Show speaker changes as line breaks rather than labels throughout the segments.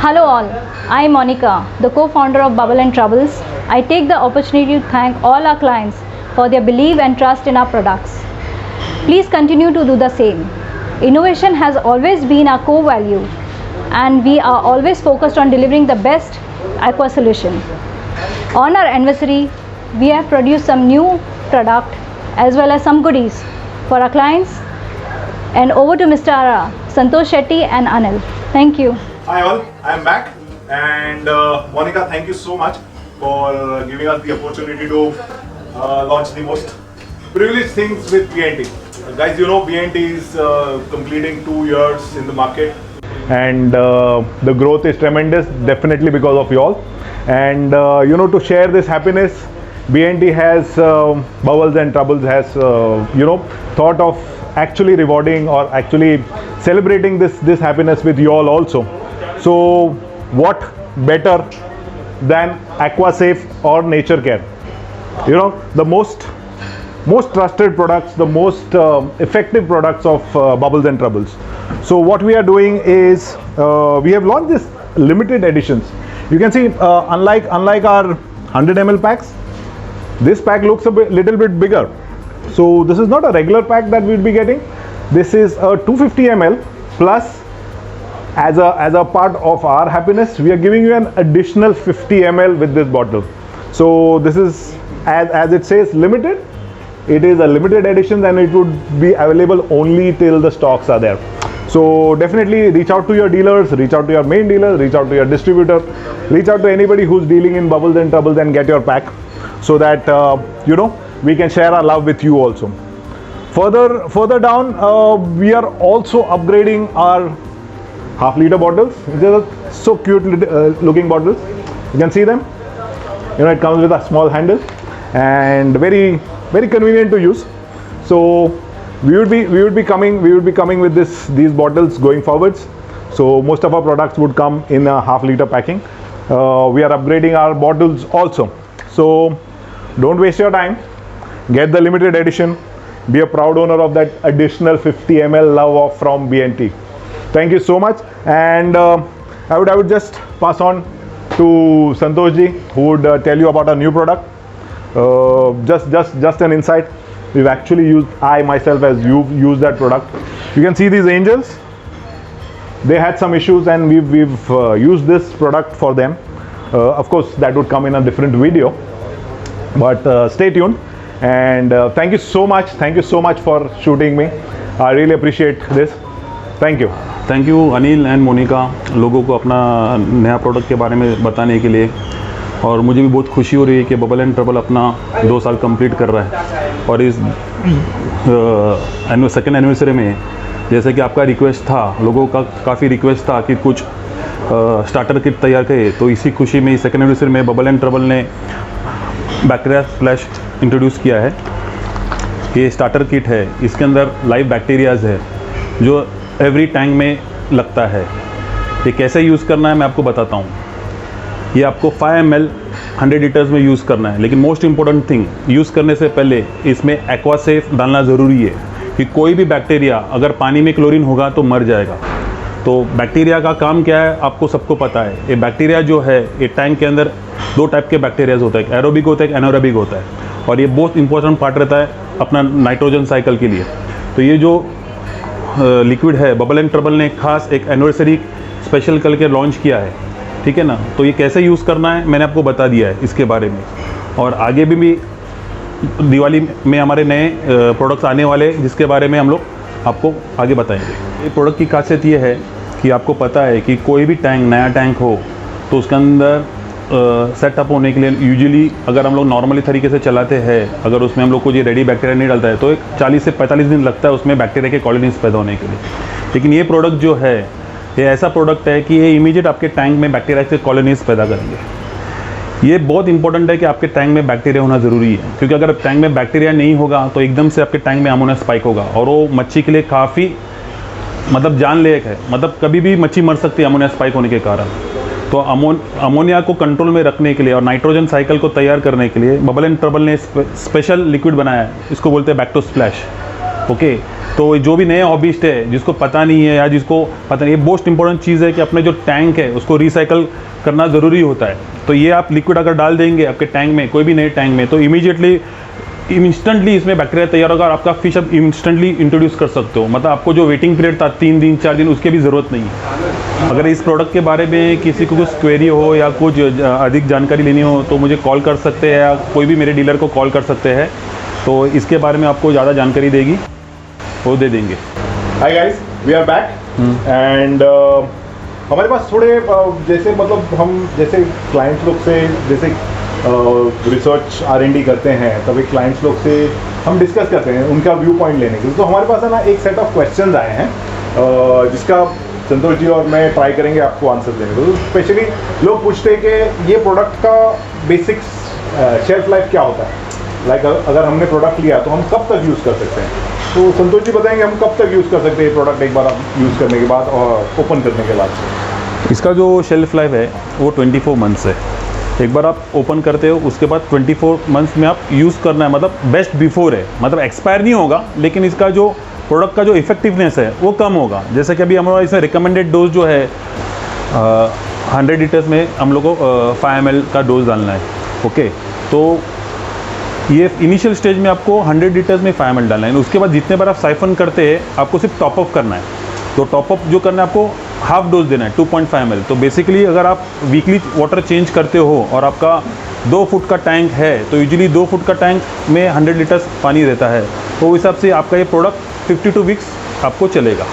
Hello all, I am Monica, the co-founder of Bubble and Troubles. I take the opportunity to thank all our clients for their belief and trust in our products. Please continue to do the same. Innovation has always been our core value and we are always focused on delivering the best aqua solution. On our anniversary, we have produced some new product as well as some goodies for our clients. And over to Mr. Santosh Shetty and Anil. Thank you.
Hi all, I am back and Monica, thank you so much for giving us the opportunity to launch the most privileged things with BNT. Guys, you know BNT is completing 2 years in the market and the growth is tremendous, definitely because of you all. And to share this happiness, BNT has Bubbles and Troubles has thought of actually rewarding or actually celebrating this happiness with you all also. So what better than AquaSafe or Nature Care? The most trusted products, the most effective products of Bubbles and Troubles. So what we are doing is we have launched this limited editions. You can see unlike our 100 ml packs, this pack looks a little bit bigger. So this is not a regular pack that we'll be getting. This is a 250 ml plus as a part of our happiness, we are giving you an additional 50 ml with this bottle. So this is, as it says, limited. It is a limited edition and it would be available only till the stocks are there. So definitely reach out to your dealers, reach out to your main dealer, reach out to your distributor, reach out to anybody who's dealing in Bubbles and Troubles and get your pack so that we can share our love with you also. Further down, we are also upgrading our half-liter bottles. These are so cute looking bottles. You can see them. It comes with a small handle and very convenient to use. So we would be coming with these bottles going forwards. So most of our products would come in a half-liter packing. We are upgrading our bottles also. So don't waste your time. Get the limited edition. Be a proud owner of that additional 50 ml love off from BNT. Thank you so much. And I would just pass on to Santosh ji, who would tell you about a new product. Just an insight. We've actually used, I myself as you've used that product. You can see these angels. They had some issues and we've used this product for them. Of course, that would come in a different video. But stay tuned. And thank you so much for shooting me. I really appreciate this. Thank you.
Thank you Anil and Monika लोगों को अपना नया product के बारे में बताने के लिए। और मुझे भी बहुत खुशी हो रही है कि बबल एंड ट्रबल अपना 2 साल कंप्लीट कर रहा है। और इस सेकेंड एनिवर्सरी में जैसे कि आपका रिक्वेस्ट था, लोगों का काफ़ी रिक्वेस्ट था कि कुछ स्टार्टर किट तैयार करें, तो इसी खुशी में सेकेंड एनिवर्सरी में बबल एंड ट्रबल ने बैक्टीरिया स्प्लैश इंट्रोड्यूस किया है। ये स्टार्टर किट है, इसके अंदर लाइव बैक्टीरियाज है जो एवरी टैंक में लगता है। ये कैसे यूज़ करना है मैं आपको बताता हूँ। ये आपको 5 ml 100 लीटर्स में यूज़ करना है, लेकिन मोस्ट इम्पॉर्टेंट थिंग, यूज़ करने से पहले इसमें एक्वासेफ डालना ज़रूरी है कि कोई भी बैक्टीरिया अगर पानी में क्लोरीन होगा तो मर जाएगा। तो बैक्टीरिया का काम क्या है आपको सबको पता है। ये बैक्टीरिया जो है, ये टैंक के अंदर 2 टाइप के बैक्टीरियाज होता है, एक एरोबिक होता है, एक एनारोबिक होता है। और ये बहुत इंपॉर्टेंट पार्ट रहता है अपना नाइट्रोजन साइकिल के लिए। तो ये जो लिक्विड है, बबल एंड ट्रबल ने खास एक एनिवर्सरी स्पेशल करके लॉन्च किया है, ठीक है ना। तो ये कैसे यूज़ करना है मैंने आपको बता दिया है इसके बारे में। और आगे भी दिवाली में हमारे नए प्रोडक्ट्स आने वाले, जिसके बारे में हम लोग आपको आगे बताएंगे। ये प्रोडक्ट की खासियत ये है कि आपको पता है कि कोई भी टैंक, नया टैंक हो तो उसके अंदर सेटअप होने के लिए यूजुअली अगर हम लोग नॉर्मली तरीके से चलाते हैं, अगर उसमें हम लोग को ये रेडी बैक्टीरिया नहीं डालता है तो एक 40 से 45 दिन लगता है उसमें बैक्टीरिया के कॉलोनीज पैदा होने के लिए। लेकिन ये प्रोडक्ट जो है, ये ऐसा प्रोडक्ट है कि ये इमीडिएट आपके टैंक में बैक्टीरिया के कॉलोनीज पैदा करेंगे। ये बहुत इंपॉर्टेंट है कि आपके टैंक में बैक्टीरिया होना ज़रूरी है, क्योंकि अगर टैंक में बैक्टीरिया नहीं होगा तो एकदम से आपके टैंक में अमोनिया स्पाइक होगा और वो मच्छी के लिए काफ़ी जानलेवा है। कभी भी मच्छी मर सकती है अमोनिया स्पाइक होने के कारण। तो अमोनिया को कंट्रोल में रखने के लिए और नाइट्रोजन साइकिल को तैयार करने के लिए बबल एंड ट्रबल ने स्पेशल लिक्विड बनाया है, इसको बोलते हैं बैक टू स्प्लैश। ओके। तो जो भी नए हॉबिस्ट है जिसको पता नहीं है या जिसको पता नहीं, ये मोस्ट इंपॉर्टेंट चीज़ है कि अपने जो टैंक है उसको रिसाइकल करना ज़रूरी होता है। तो ये आप लिक्विड अगर डाल देंगे आपके टैंक में, कोई भी नए टैंक में, तो इमीडिएटली इंस्टेंटली इसमें बैक्टीरिया तैयार होगा और आपका फिश अब इंस्टेंटली इंट्रोड्यूस कर सकते हो। मतलब आपको जो वेटिंग पीरियड था 3 दिन 4 दिन, उसकी भी ज़रूरत नहीं है। अगर इस प्रोडक्ट के बारे में किसी को कुछ क्वेरी हो या कुछ अधिक जानकारी लेनी हो तो मुझे कॉल कर सकते हैं या कोई भी मेरे डीलर को कॉल कर सकते हैं, तो इसके बारे में आपको ज़्यादा जानकारी देगी वो दे देंगे।
Hi guys, we are back and हमारे पास थोड़े जैसे मतलब हम जैसे क्लाइंट्स लोग से जैसे रिसर्च R&D करते हैं, तभी क्लाइंट्स लोग से हम डिस्कस करते हैं उनका व्यू पॉइंट लेने के लिए। तो हमारे पास है ना एक सेट ऑफ क्वेश्चंस आए हैं जिसका संतोष जी और मैं ट्राई करेंगे आपको आंसर देने को। तो स्पेशली लोग पूछते हैं कि ये प्रोडक्ट का बेसिक शेल्फ लाइफ क्या होता है, लाइक अगर हमने प्रोडक्ट लिया तो हम कब तक यूज़ कर सकते हैं। तो संतोष जी बताएंगे हम कब तक यूज़ कर सकते हैं ये प्रोडक्ट एक बार आप यूज़ करने के बाद और ओपन करने के बाद।
इसका जो शेल्फ लाइफ है वो 24 मंथ्स है। एक बार आप ओपन करते हो उसके बाद 24 मंथ्स में आप यूज़ करना है, मतलब बेस्ट बिफोर है, मतलब एक्सपायर नहीं होगा लेकिन इसका जो प्रोडक्ट का जो इफेक्टिवनेस है वो कम होगा। जैसे कि अभी हमारा इसमें रिकमेंडेड डोज जो है 100 लीटर्स में हम लोग को 5 ml का डोज डालना है। ओके, तो ये इनिशियल स्टेज में आपको 100 लीटर्स में 5 ml डालना है। उसके बाद जितने बार आप साइफन करते हैं आपको सिर्फ टॉप अप करना है। तो टॉप अप जो करना है आपको हाफ डोज देना है 2.5 ml। तो बेसिकली अगर आप वीकली वाटर चेंज करते हो और आपका 2 फुट का टैंक है तो यूजुअली 2 फुट का टैंक में 100 लीटर्स पानी रहता है, तो उस हिसाब से आपका ये प्रोडक्ट 52 वीक्स आपको चलेगा।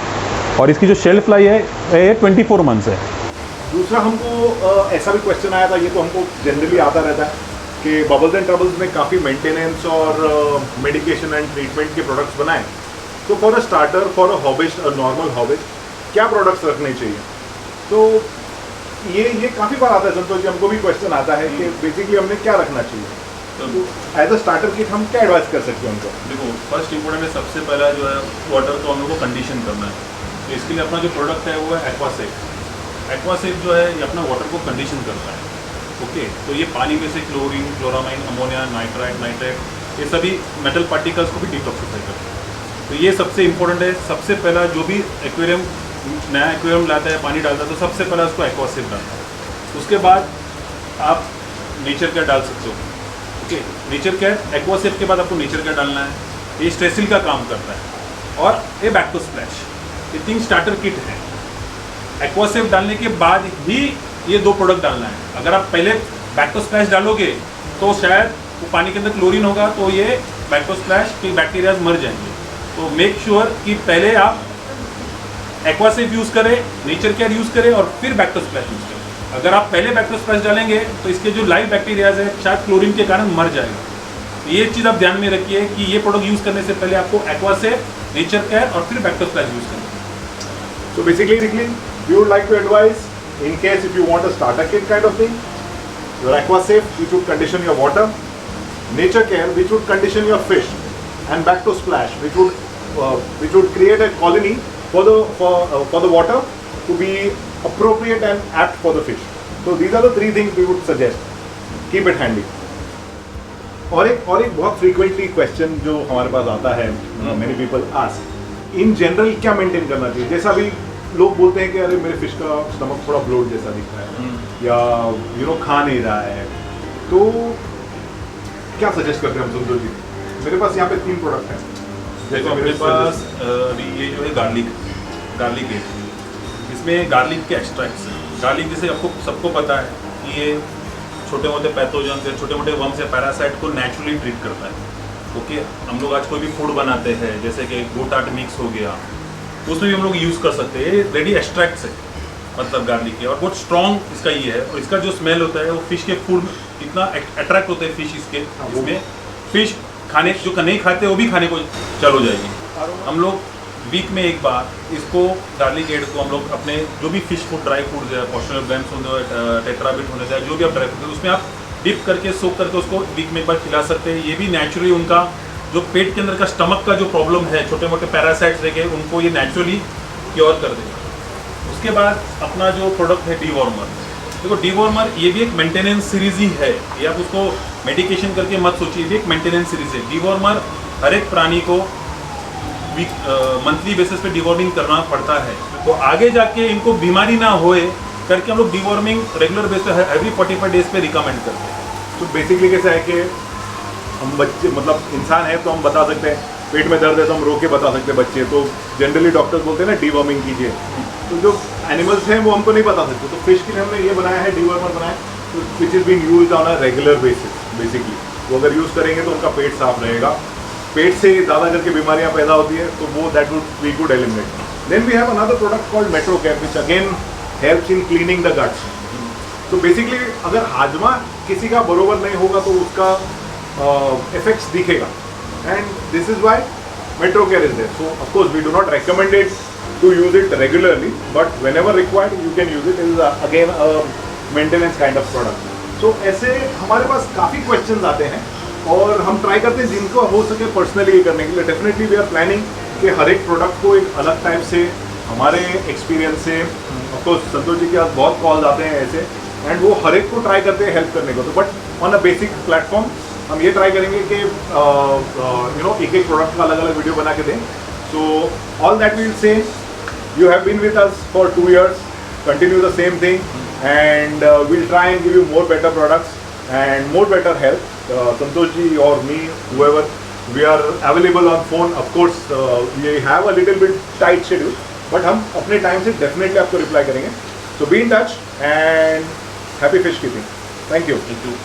और इसकी जो शेल्फ लाइफ है ये 24 मंथ्स है।
दूसरा हमको ऐसा भी क्वेश्चन आया था, ये तो हमको जनरली आता रहता है कि बबल्स एंड ट्रबल्स में काफ़ी मेंटेनेंस और मेडिकेशन एंड ट्रीटमेंट के प्रोडक्ट्स बनाएं, तो for a starter, for a hobbyist, a normal hobbyist, क्या प्रोडक्ट्स रखने चाहिए। तो ये काफ़ी बार आता है संतोष जी, हमको भी क्वेश्चन आता है कि बेसिकली हमने क्या रखना चाहिए। तो एज अ स्टार्टर किट हम क्या एडवाइस कर सकते हैं उनको।
देखो, फर्स्ट इंपॉर्टेंट है, सबसे पहला जो है वाटर को हम लोग को कंडीशन करना है। तो इसके लिए अपना जो प्रोडक्ट है वो है एक्वासेफ। एक्वासेफ जो है ये अपना वाटर को कंडीशन करता है। ओके, तो ये पानी में से क्लोरीन, क्लोरामाइन, अमोनिया, नाइट्राइट, ये सभी मेटल पार्टिकल्स को भी डिटॉक्सिफाई करता है। तो ये सबसे इम्पोर्टेंट है। सबसे पहला जो भी एक्वेरियम नया एक्वेरियम लाता है, पानी डालता है, तो सबसे पहला उसको एक्वासेफ डालता है। उसके बाद आप नेचर केयर डाल सकते हो। ओके, नेचर केयर, एक्वासेफ के बाद आपको नेचर केयर डालना है। ये स्ट्रेसिल का काम करता है। और ये बैक टू स्प्लैश, ये 3 स्टार्टर किट है। एक्वासेफ डालने के बाद ही ये 2 प्रोडक्ट डालना है। अगर आप पहले बैक टू स्प्लैश डालोगे तो शायद वो पानी के अंदर क्लोरीन होगा, तो ये बैक टू स्प्लैश के बैक्टीरियाज मर जाएंगे। तो मेक श्योर कि पहले आप एक्वासेफ यूज़ करें, नेचर केयर यूज़ करें और फिर बैक टू स्प्लैश यूज़ करें। अगर आप पहले बैक टू स्प्लैश डालेंगे तो इसके जो लाइव बैक्टीरियाज है शायद क्लोरीन के कारण मर जाएगा। तो ये चीज़ आप ध्यान में रखिए कि ये प्रोडक्ट यूज़ करने से पहले आपको एक्वासेफ, नेचर केयर और फिर बैक टू स्प्लैश यूज़ करना है।
So basically, we would like to advise, in case if you want a starter kit kind of thing, your aquasafe, which would condition your water, nature care, which would condition your fish, and back to splash, which would create a colony for the water to be appropriate and apt for the fish. So these are the 3 things we would suggest. Keep it handy. और एक बहुत frequently question जो हमारे पास आता है, many people ask, in general क्या maintain करना चाहिए। जैसा अभी लोग बोलते हैं कि अरे मेरे फिश का स्टमक थोड़ा ब्लोट जैसा दिख रहा है या खा नहीं रहा है, तो क्या सजेस्ट करते हैं हम संतोष जी। मेरे पास यहाँ पे 3 प्रोडक्ट हैं।
देखो, मेरे पास अभी ये जो है गार्लिक है। इसमें गार्लिक के एक्सट्रैक्ट्स हैं। गार्लिक जैसे आपको सबको पता है कि ये छोटे मोटे पैथोजन या छोटे मोटे वर्म्स या पैरासाइट को नेचुरली ट्रीट करता है। ओके, हम लोग आज कोई भी फूड बनाते हैं जैसे कि गोटाट मिक्स हो गया, उसमें भी हम लोग यूज़ कर सकते हैं। ये रेडी एक्सट्रैक्ट्स है मतलब गार्लिक के, और बहुत स्ट्रॉन्ग इसका ये है। और इसका जो स्मेल होता है वो फिश के फूड इतना अट्रैक्ट होते हैं फिश इसमें फिश खाने जो नहीं खाते वो भी खाने को चल हो जाएगी। हम लोग वीक में एक बार इसको गार्लिक एड को हम लोग अपने जो भी फिश फूड, ड्राई फूड है, पोर्शनल ब्लैम्स होने, टेट्राबिट होने से जो भी आप ड्राई फूड उसमें आप डिप करके सोक करके उसको वीक में एक बार खिला सकते हैं। ये भी नेचुरली उनका जो पेट के अंदर का स्टमक का जो प्रॉब्लम है, छोटे मोटे पैरासाइट्स रह गए, उनको ये नेचुरली क्योर कर देगा। उसके बाद अपना जो प्रोडक्ट है डीवॉर्मर। देखो, डीवॉर्मर ये भी एक मेंटेनेंस सीरीज ही है, ये आप उसको मेडिकेशन करके मत सोचिए, ये भी एक मेंटेनेंस सीरीज है। डीवॉर्मर हर एक प्राणी को मंथली बेसिस पे डिवॉर्मिंग करना पड़ता है। तो आगे जाके इनको बीमारी ना होए करके हम लोग डिवॉर्मिंग रेगुलर बेस पे एवरी 45 डेज पे रिकमेंड करते हैं।
तो बेसिकली कैसा है कि हम बच्चे मतलब इंसान है तो हम बता सकते हैं, पेट में दर्द है तो हम रो के बता सकते हैं बच्चे, तो जनरली डॉक्टर्स बोलते हैं ना डीवर्मिंग कीजिए। तो जो एनिमल्स हैं वो हमको नहीं बता सकते, तो फिश के लिए हमने ये बनाया है, डीवर्मर बनाया है, which is being used on a regular basis. Basically वो अगर यूज़ करेंगे तो उनका पेट साफ रहेगा, पेट से ज़्यादा करके बीमारियाँ पैदा होती है तो वो that would we could eliminate. Then we have another product called Metro Care which again helps in cleaning the guts. तो बेसिकली अगर हाजमा किसी का बरोबर नहीं होगा तो उसका इफेक्ट्स दिखेगा, and this is why Metro Care is there. So of course we do not recommend it to use it regularly, but whenever required you can use it. It is again a maintenance kind of product. So ऐसे हमारे पास काफ़ी questions आते हैं और हम try करते हैं जिनको हो सके पर्सनली ये करने के लिए। डेफिनेटली वी आर प्लानिंग कि हर एक प्रोडक्ट को एक अलग टाइप से हमारे एक्सपीरियंस से, ऑफ कोर्स संतोष जी के पास बहुत कॉल्स आते हैं ऐसे, एंड वो हर एक को ट्राई करते हैं हेल्प करने को। तो but on a basic platform हम ये ट्राई करेंगे कि यू नो एक एक प्रोडक्ट का अलग अलग वीडियो बना के दें। So all that we will say, you have been with us for 2 years, continue the same thing, and we'll try and give you more better products and more better help. Santosh ji or me, whoever, we are available on phone. Of course, we have a little bit tight schedule, but हम अपने time से definitely आपको reply करेंगे. So be in touch and happy fish keeping. Thank you.
Thank you.